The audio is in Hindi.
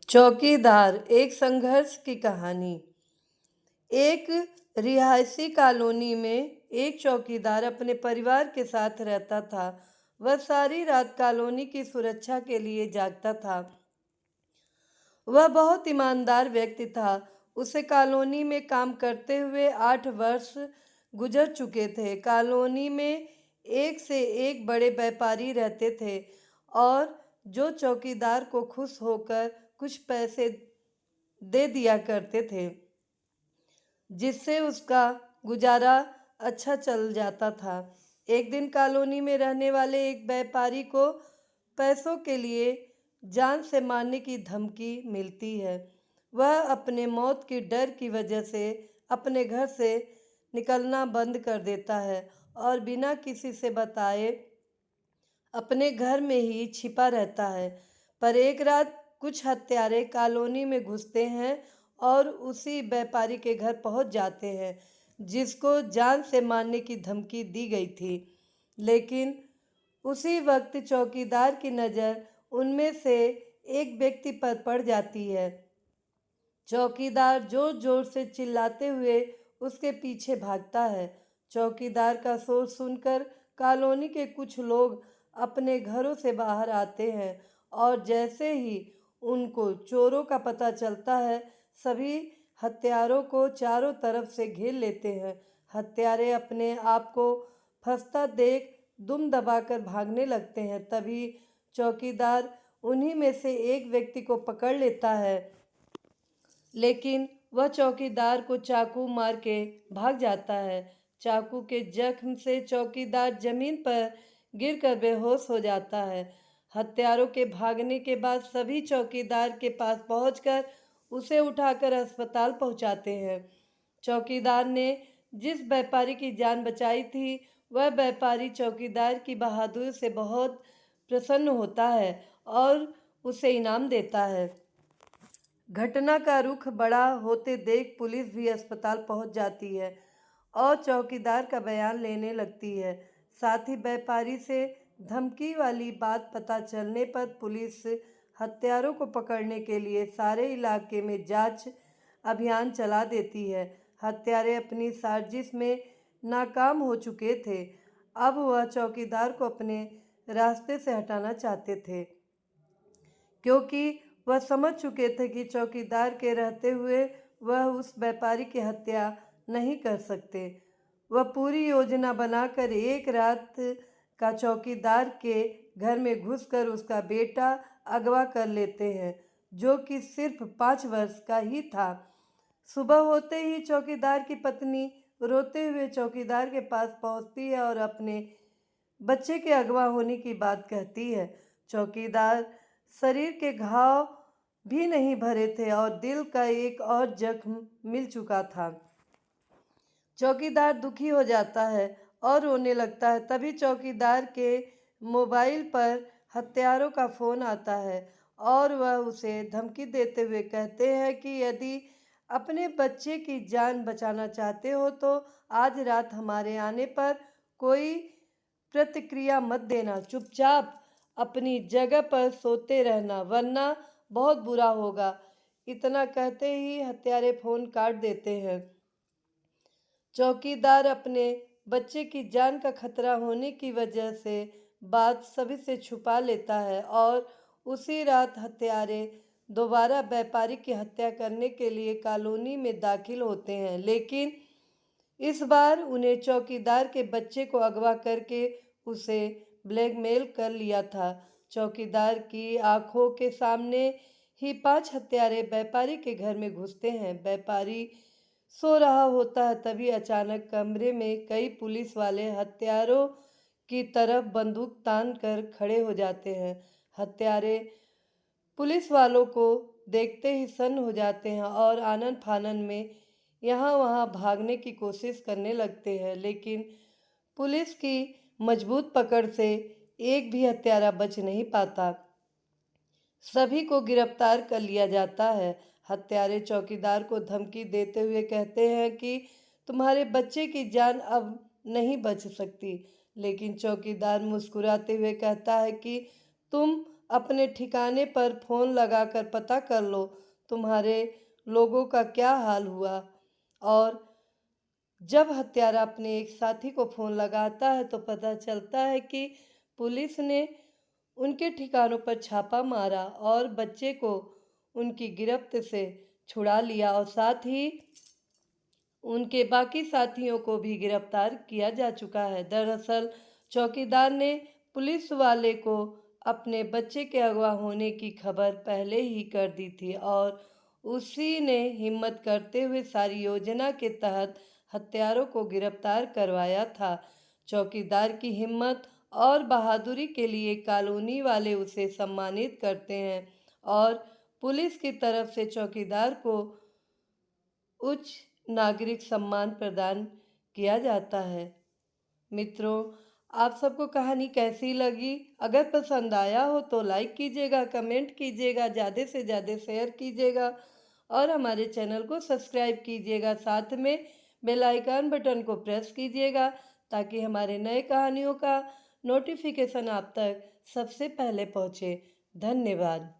चौकीदार एक संघर्ष की कहानी। एक रिहायशी कॉलोनी में एक चौकीदार अपने परिवार के साथ रहता था। वह सारी रात कॉलोनी की सुरक्षा के लिए जागता था। वह बहुत ईमानदार व्यक्ति था। उसे कॉलोनी में काम करते हुए 8 वर्ष गुजर चुके थे। कॉलोनी में एक से एक बड़े व्यापारी रहते थे और जो चौकीदार को खुश होकर कुछ पैसे दे दिया करते थे, जिससे उसका गुजारा अच्छा चल जाता था। एक दिन कॉलोनी में रहने वाले एक व्यापारी को पैसों के लिए जान से मारने की धमकी मिलती है। वह अपने मौत की डर की वजह से अपने घर से निकलना बंद कर देता है और बिना किसी से बताए अपने घर में ही छिपा रहता है। पर एक रात कुछ हत्यारे कॉलोनी में घुसते हैं और उसी व्यापारी के घर पहुंच जाते हैं, जिसको जान से मारने की धमकी दी गई थी। लेकिन उसी वक्त चौकीदार की नज़र उनमें से एक व्यक्ति पर पड़ जाती है। चौकीदार जोर जोर से चिल्लाते हुए उसके पीछे भागता है। चौकीदार का शोर सुनकर कॉलोनी के कुछ लोग अपने घरों से बाहर आते हैं और जैसे ही उनको चोरों का पता चलता है, सभी हत्यारों को चारों तरफ से घेर लेते हैं। हत्यारे अपने आप को फंसता देख दुम दबाकर भागने लगते हैं। तभी चौकीदार उन्हीं में से एक व्यक्ति को पकड़ लेता है, लेकिन वह चौकीदार को चाकू मार के भाग जाता है। चाकू के जख्म से चौकीदार जमीन पर गिरकर बेहोश हो जाता है। हत्यारों के भागने के बाद सभी चौकीदार के पास पहुंचकर उसे उठाकर अस्पताल पहुंचाते हैं। चौकीदार ने जिस व्यापारी की जान बचाई थी, वह व्यापारी चौकीदार की बहादुरी से बहुत प्रसन्न होता है और उसे इनाम देता है। घटना का रुख बड़ा होते देख पुलिस भी अस्पताल पहुंच जाती है और चौकीदार का बयान लेने लगती है। साथ ही व्यापारी से धमकी वाली बात पता चलने पर पुलिस हत्यारों को पकड़ने के लिए सारे इलाके में जांच अभियान चला देती है। हत्यारे अपनी साजिश में नाकाम हो चुके थे। अब वह चौकीदार को अपने रास्ते से हटाना चाहते थे, क्योंकि वह समझ चुके थे कि चौकीदार के रहते हुए वह उस व्यापारी की हत्या नहीं कर सकते। वह पूरी योजना बनाकर एक रात का चौकीदार के घर में घुसकर उसका बेटा अगवा कर लेते हैं, जो कि सिर्फ 5 वर्ष का ही था। सुबह होते ही चौकीदार की पत्नी रोते हुए चौकीदार के पास पहुंचती है और अपने बच्चे के अगवा होने की बात कहती है। चौकीदार शरीर के घाव भी नहीं भरे थे और दिल का एक और जख्म मिल चुका था। चौकीदार दुखी हो जाता है और रोने लगता है। तभी चौकीदार के मोबाइल पर हत्यारों का फ़ोन आता है और वह उसे धमकी देते हुए कहते हैं कि यदि अपने बच्चे की जान बचाना चाहते हो तो आज रात हमारे आने पर कोई प्रतिक्रिया मत देना, चुपचाप अपनी जगह पर सोते रहना, वरना बहुत बुरा होगा। इतना कहते ही हत्यारे फ़ोन काट देते हैं। चौकीदार अपने बच्चे की जान का खतरा होने की वजह से बात सभी से छुपा लेता है और उसी रात हत्यारे दोबारा व्यापारी की हत्या करने के लिए कॉलोनी में दाखिल होते हैं, लेकिन इस बार उन्हें चौकीदार के बच्चे को अगवा करके उसे ब्लैकमेल कर लिया था। चौकीदार की आंखों के सामने ही 5 हत्यारे व्यापारी के घर में घुसते हैं। व्यापारी सो रहा होता है, तभी अचानक कमरे में कई पुलिस वाले हत्यारों की तरफ बंदूक तान कर खड़े हो जाते हैं। हत्यारे पुलिस वालों को देखते ही सन्न हो जाते हैं और आनन फानन में यहाँ वहाँ भागने की कोशिश करने लगते हैं, लेकिन पुलिस की मजबूत पकड़ से एक भी हत्यारा बच नहीं पाता। सभी को गिरफ्तार कर लिया जाता है। हत्यारे चौकीदार को धमकी देते हुए कहते हैं कि तुम्हारे बच्चे की जान अब नहीं बच सकती, लेकिन चौकीदार मुस्कुराते हुए कहता है कि तुम अपने ठिकाने पर फ़ोन लगाकर पता कर लो तुम्हारे लोगों का क्या हाल हुआ। और जब हत्यारा अपने एक साथी को फ़ोन लगाता है तो पता चलता है कि पुलिस ने उनके ठिकानों पर छापा मारा और बच्चे को उनकी गिरफ्त से छुड़ा लिया और साथ ही उनके बाकी साथियों को भी गिरफ्तार किया जा चुका है। दरअसल चौकीदार ने पुलिस वाले को अपने बच्चे के अगवा होने की खबर पहले ही कर दी थी और उसी ने हिम्मत करते हुए सारी योजना के तहत हत्यारों को गिरफ्तार करवाया था। चौकीदार की हिम्मत और बहादुरी के लिए कॉलोनी वाले उसे सम्मानित करते हैं और पुलिस की तरफ से चौकीदार को उच्च नागरिक सम्मान प्रदान किया जाता है। मित्रों, आप सबको कहानी कैसी लगी? अगर पसंद आया हो तो लाइक कीजिएगा, कमेंट कीजिएगा, ज़्यादा से ज़्यादा शेयर कीजिएगा और हमारे चैनल को सब्सक्राइब कीजिएगा। साथ में बेल आइकन बटन को प्रेस कीजिएगा ताकि हमारे नए कहानियों का नोटिफिकेशन आप तक सबसे पहले पहुँचे। धन्यवाद।